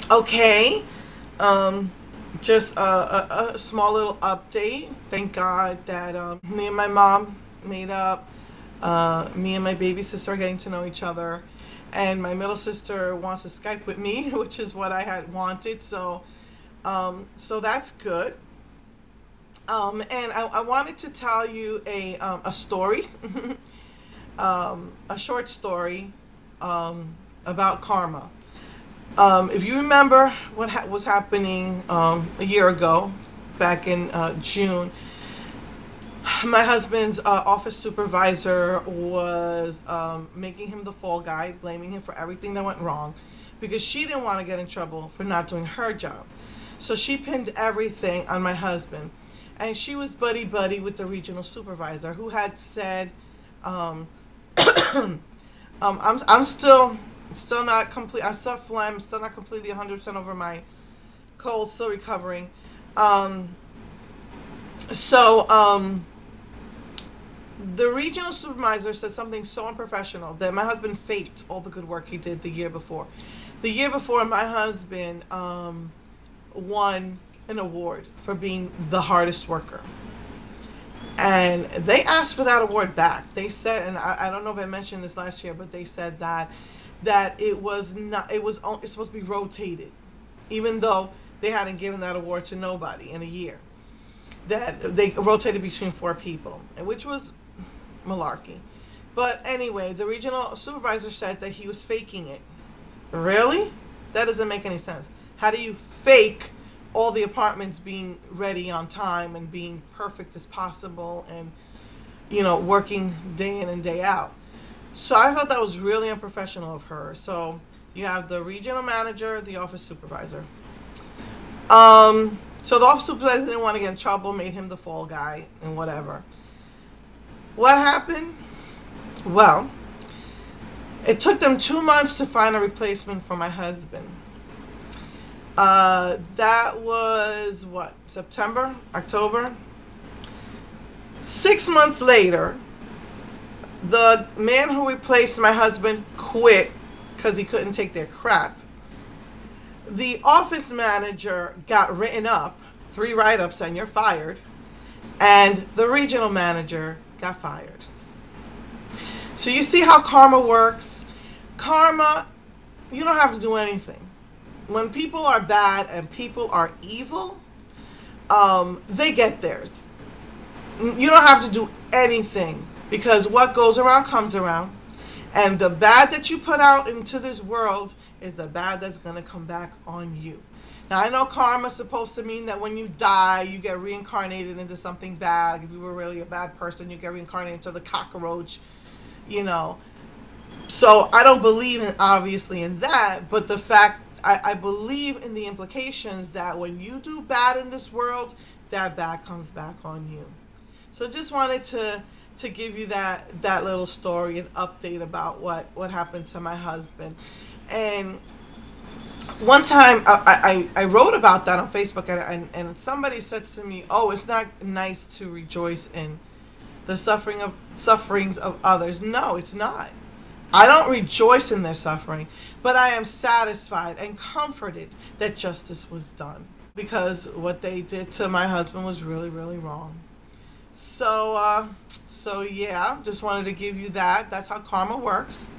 Okay. Um, just a small little update. Thank God that me and my mom made up. Me and my baby sister are getting to know each other. And my middle sister wants to Skype with me, which is what I had wanted. So that's good. And I wanted to tell you a story, a short story about karma. If you remember what was happening a year ago, back in June, my husband's office supervisor was making him the fall guy, blaming him for everything that went wrong because she didn't want to get in trouble for not doing her job. So she pinned everything on my husband. And she was buddy buddy with the regional supervisor who had said, um, I'm still not complete. I'm still phlegm, still not completely 100% over my cold, still recovering. Um, so the regional supervisor said something so unprofessional that my husband faked all the good work he did the year before. The year before, my husband won an award for being the hardest worker. And they asked for that award back. They said, and I don't know if I mentioned this last year, but they said that it was not, it's supposed to be rotated, even though they hadn't given that award to nobody in a year. That they rotated between four people, which was malarkey. But anyway, the regional supervisor said that he was faking it. Really? That doesn't make any sense. How do you fake all the apartments being ready on time and being perfect as possible and, working day in and day out? So I thought that was really unprofessional of her. So you have the regional manager, the office supervisor. So the office supervisor didn't want to get in trouble, made him the fall guy and whatever. What happened? Well, it took them 2 months to find a replacement for my husband. That was what? September? October? 6 months later, the man who replaced my husband quit because he couldn't take their crap. The office manager got written up, 3 write-ups, and you're fired. And the regional manager got fired. So you see how karma works. Karma, you don't have to do anything. When people are bad and people are evil, they get theirs. You don't have to do anything because what goes around comes around. And the bad that you put out into this world is the bad that's going to come back on you. Now, I know karma is supposed to mean that when you die, you get reincarnated into something bad. Like if you were really a bad person, you get reincarnated into the cockroach, you know. So I don't believe in, obviously, in that, but the fact, I believe in the implications that when you do bad in this world, that bad comes back on you. So just wanted to give you that little story and update about what happened to my husband. And one time I wrote about that on Facebook, and somebody said to me, oh, it's not nice to rejoice in the sufferings of others. No, it's not. I don't rejoice in their suffering, but I am satisfied and comforted that justice was done because what they did to my husband was really, really wrong. So yeah, just wanted to give you that. That's how karma works.